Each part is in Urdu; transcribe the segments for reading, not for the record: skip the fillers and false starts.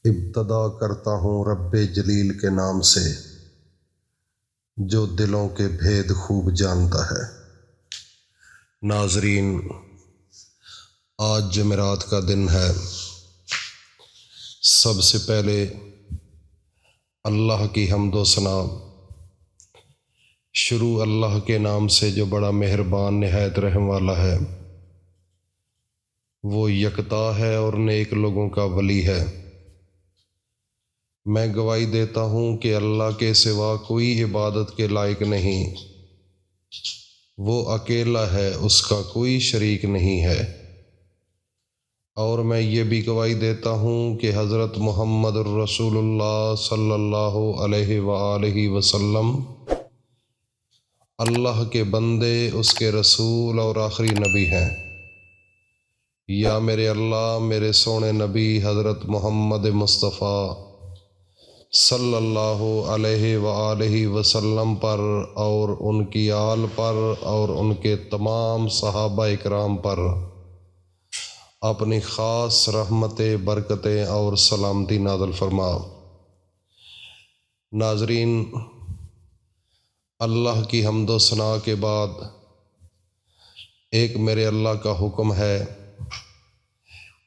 ابتدا کرتا ہوں رب جلیل کے نام سے جو دلوں کے بھید خوب جانتا ہے۔ ناظرین، آج جمعرات کا دن ہے۔ سب سے پہلے اللہ کی حمد و ثنا، شروع اللہ کے نام سے جو بڑا مہربان نہایت رحم والا ہے۔ وہ یکتا ہے اور نیک لوگوں کا ولی ہے۔ میں گواہی دیتا ہوں کہ اللہ کے سوا کوئی عبادت کے لائق نہیں۔ وہ اکیلا ہے، اس کا کوئی شریک نہیں ہے۔ اور میں یہ بھی گواہی دیتا ہوں کہ حضرت محمد الرسول اللہ صلی اللہ علیہ وآلہ وسلم اللہ کے بندے، اس کے رسول اور آخری نبی ہیں۔ یا میرے اللہ میرے سونے نبی حضرت محمد مصطفیٰ صلی اللہ علیہ وآلہ وسلم پر اور ان کی آل پر اور ان کے تمام صحابہ اکرام پر اپنی خاص رحمتیں، برکتیں اور سلامتی نازل فرما۔ ناظرین، اللہ کی حمد و ثنا کے بعد ایک میرے اللہ کا حکم ہے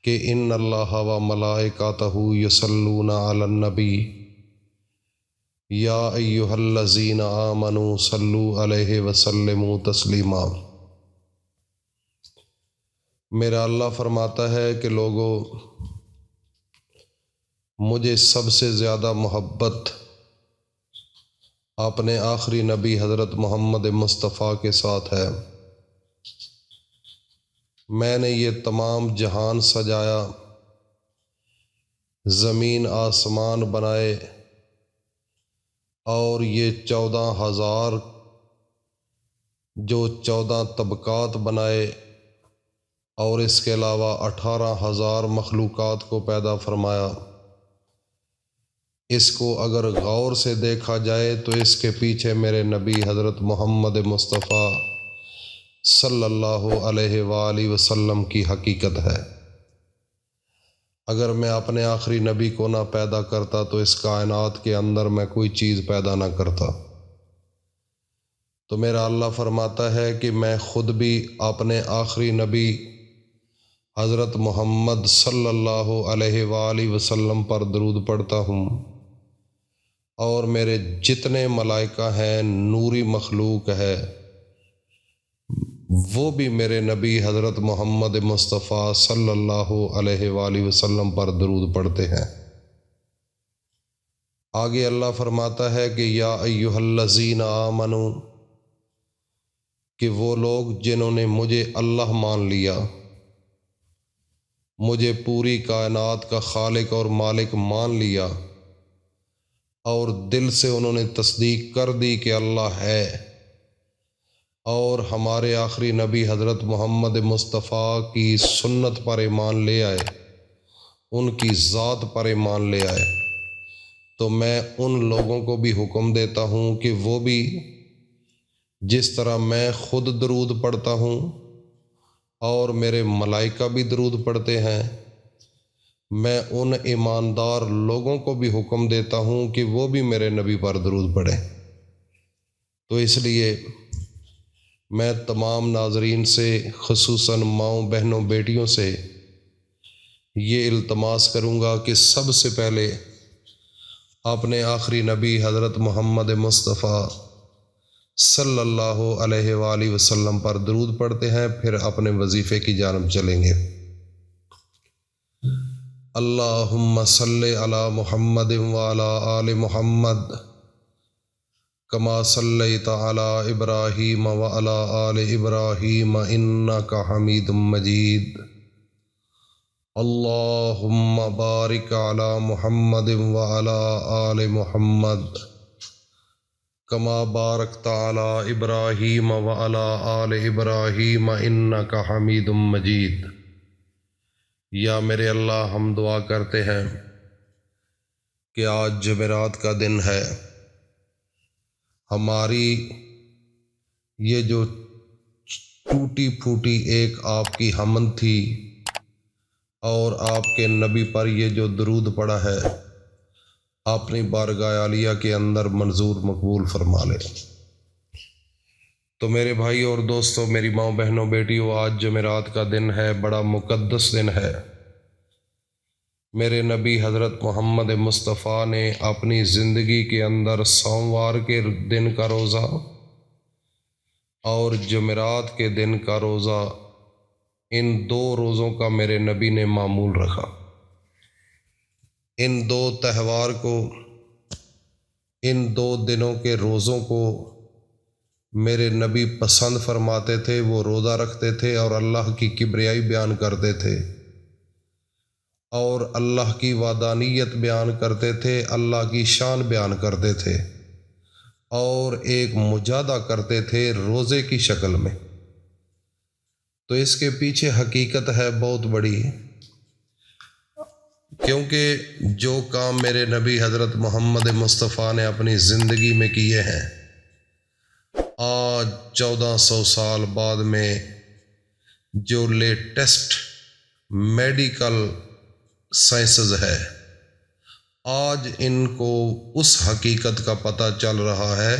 کہ ان اللہ و ملائکتہ یصلون علی النبی یا ایھا الذین آمنوا صلوا علیہ وسلموا تسلیما۔ میرا اللہ فرماتا ہے کہ لوگو، مجھے سب سے زیادہ محبت اپنے آخری نبی حضرت محمد مصطفیٰ کے ساتھ ہے۔ میں نے یہ تمام جہان سجایا، زمین آسمان بنائے اور یہ 14,000 جو 14 طبقات بنائے اور اس کے علاوہ 18,000 مخلوقات کو پیدا فرمایا۔ اس کو اگر غور سے دیکھا جائے تو اس کے پیچھے میرے نبی حضرت محمد مصطفیٰ صلی اللہ علیہ وآلہ وسلم کی حقیقت ہے۔ اگر میں اپنے آخری نبی کو نہ پیدا کرتا تو اس کائنات کے اندر میں کوئی چیز پیدا نہ کرتا۔ تو میرا اللہ فرماتا ہے کہ میں خود بھی اپنے آخری نبی حضرت محمد صلی اللہ علیہ وآلہ وسلم پر درود پڑھتا ہوں، اور میرے جتنے ملائکہ ہیں، نوری مخلوق ہے، وہ بھی میرے نبی حضرت محمد مصطفیٰ صلی اللہ علیہ وآلہ وسلم پر درود پڑھتے ہیں۔ آگے اللہ فرماتا ہے کہ یا ایھا الذین آمنوا، کہ وہ لوگ جنہوں نے مجھے اللہ مان لیا، مجھے پوری کائنات کا خالق اور مالک مان لیا، اور دل سے انہوں نے تصدیق کر دی کہ اللہ ہے، اور ہمارے آخری نبی حضرت محمد مصطفیٰ کی سنت پر ایمان لے آئے، ان کی ذات پر ایمان لے آئے، تو میں ان لوگوں کو بھی حکم دیتا ہوں کہ وہ بھی جس طرح میں خود درود پڑھتا ہوں اور میرے ملائکہ بھی درود پڑھتے ہیں، میں ان ایماندار لوگوں کو بھی حکم دیتا ہوں کہ وہ بھی میرے نبی پر درود پڑھیں۔ تو اس لیے میں تمام ناظرین سے، خصوصاً ماؤں، بہنوں، بیٹیوں سے یہ التماس کروں گا کہ سب سے پہلے اپنے آخری نبی حضرت محمد مصطفیٰ صلی اللہ علیہ وآلہ وسلم پر درود پڑھتے ہیں، پھر اپنے وظیفے کی جانب چلیں گے۔ اللہم صلی علی محمد وعلی آل محمد کما صلیت علی ابراہیم وعلی آل ابراہیم انک حمید مجید۔ اللہم بارک علی محمد وعلی آل محمد کما بارکت علی ابراہیم وعلی آل ابراہیم انک حمید مجید۔ یا میرے اللہ، ہم دعا کرتے ہیں کہ آج جمعرات کا دن ہے، ہماری یہ جو ٹوٹی پھوٹی ایک آپ کی حمد تھی، اور آپ کے نبی پر یہ جو درود پڑا ہے اپنی بارگاہ عالیہ کے اندر منظور مقبول فرما لے۔ تو میرے بھائی اور دوستوں، میری ماں بہنوں بیٹیوں، آج جمعرات کا دن ہے، بڑا مقدس دن ہے۔ میرے نبی حضرت محمد مصطفیٰ نے اپنی زندگی کے اندر سوموار کے دن کا روزہ اور جمعرات کے دن کا روزہ، ان دو روزوں کا میرے نبی نے معمول رکھا۔ ان دو تہوار کو، ان دو دنوں کے روزوں کو میرے نبی پسند فرماتے تھے۔ وہ روزہ رکھتے تھے اور اللہ کی کبریائی بیان کرتے تھے اور اللہ کی وحدانیت بیان کرتے تھے، اللہ کی شان بیان کرتے تھے اور ایک مجاہدہ کرتے تھے روزے کی شکل میں۔ تو اس کے پیچھے حقیقت ہے بہت بڑی، کیونکہ جو کام میرے نبی حضرت محمد مصطفیٰ نے اپنی زندگی میں کیے ہیں، آج 1400 سال بعد میں جو لیٹسٹ میڈیکل سائنسز ہے، آج ان کو اس حقیقت کا پتہ چل رہا ہے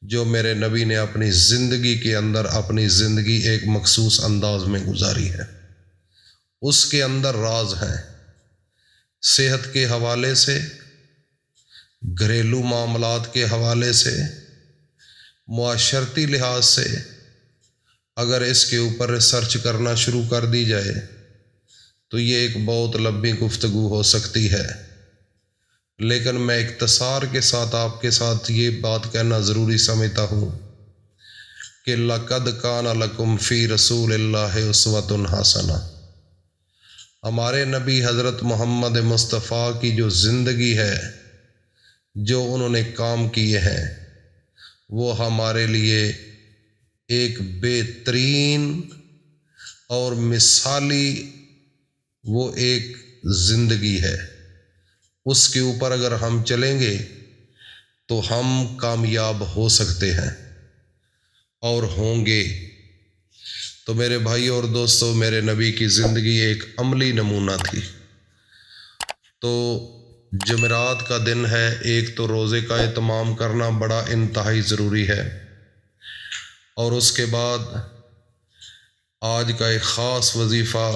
جو میرے نبی نے اپنی زندگی کے اندر اپنی زندگی ایک مخصوص انداز میں گزاری ہے۔ اس کے اندر راز ہیں، صحت کے حوالے سے، گھریلو معاملات کے حوالے سے، معاشرتی لحاظ سے۔ اگر اس کے اوپر ریسرچ کرنا شروع کر دی جائے تو یہ ایک بہت لمبی گفتگو ہو سکتی ہے، لیکن میں اختصار کے ساتھ آپ کے ساتھ یہ بات کہنا ضروری سمجھتا ہوں کہ لَقَدْ كَانَ لَكُمْ فِي رَسُولِ اللَّهِ أُسْوَةٌ حَسَنَةٌ۔ ہمارے نبی حضرت محمد مصطفیٰ کی جو زندگی ہے، جو انہوں نے کام کیے ہیں، وہ ہمارے لیے ایک بہترین اور مثالی وہ ایک زندگی ہے۔ اس کے اوپر اگر ہم چلیں گے تو ہم کامیاب ہو سکتے ہیں اور ہوں گے۔ تو میرے بھائی اور دوستوں، میرے نبی کی زندگی ایک عملی نمونہ تھی۔ تو جمعرات کا دن ہے، ایک تو روزے کا اہتمام کرنا بڑا انتہائی ضروری ہے، اور اس کے بعد آج کا ایک خاص وظیفہ،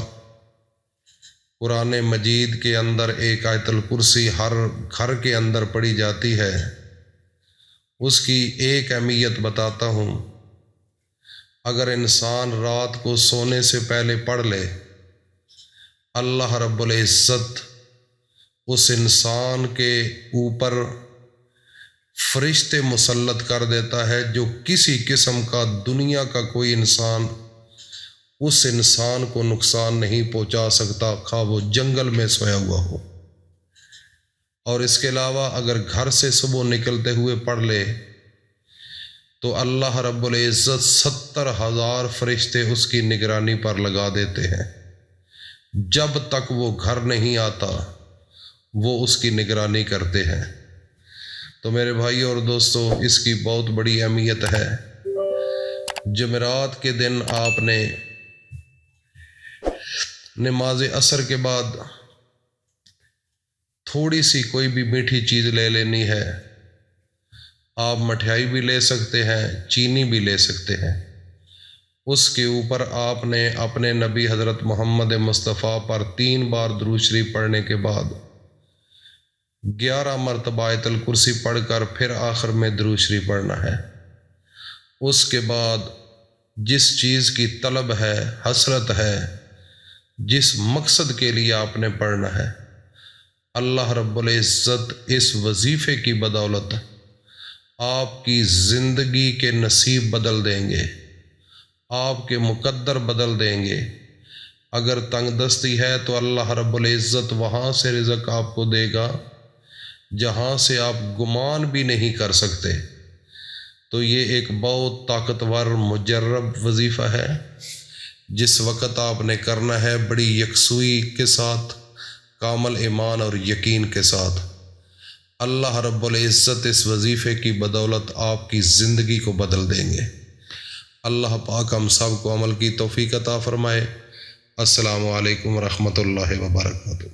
قرآن مجید کے اندر ایک آیت الکرسی ہر گھر کے اندر پڑھی جاتی ہے۔ اس کی ایک اہمیت بتاتا ہوں۔ اگر انسان رات کو سونے سے پہلے پڑھ لے، اللہ رب العزت اس انسان کے اوپر فرشتے مسلط کر دیتا ہے، جو کسی قسم کا دنیا کا کوئی انسان اس انسان کو نقصان نہیں پہنچا سکتا، خواہ وہ جنگل میں سویا ہوا ہو۔ اور اس کے علاوہ اگر گھر سے صبح نکلتے ہوئے پڑھ لے تو اللہ رب العزت 70,000 فرشتے اس کی نگرانی پر لگا دیتے ہیں۔ جب تک وہ گھر نہیں آتا وہ اس کی نگرانی کرتے ہیں۔ تو میرے بھائی اور دوستو، اس کی بہت بڑی اہمیت ہے۔ جمعرات کے دن آپ نے نماز عصر کے بعد تھوڑی سی کوئی بھی میٹھی چیز لے لینی ہے۔ آپ مٹھائی بھی لے سکتے ہیں، چینی بھی لے سکتے ہیں۔ اس کے اوپر آپ نے اپنے نبی حضرت محمد مصطفیٰ پر 3 بار درود شریف پڑھنے کے بعد 11 مرتبہ آیت الکرسی پڑھ کر پھر آخر میں درود شریف پڑھنا ہے۔ اس کے بعد جس چیز کی طلب ہے، حسرت ہے، جس مقصد کے لیے آپ نے پڑھنا ہے، اللہ رب العزت اس وظیفے کی بدولت آپ کی زندگی کے نصیب بدل دیں گے، آپ کے مقدر بدل دیں گے۔ اگر تنگ دستی ہے تو اللہ رب العزت وہاں سے رزق آپ کو دے گا جہاں سے آپ گمان بھی نہیں کر سکتے۔ تو یہ ایک بہت طاقتور مجرب وظیفہ ہے، جس وقت آپ نے کرنا ہے بڑی یکسوئی کے ساتھ، کامل ایمان اور یقین کے ساتھ۔ اللہ رب العزت اس وظیفے کی بدولت آپ کی زندگی کو بدل دیں گے۔ اللہ پاک ہم سب کو عمل کی توفیق عطا فرمائے۔ السلام علیکم ورحمۃ اللہ وبرکاتہ۔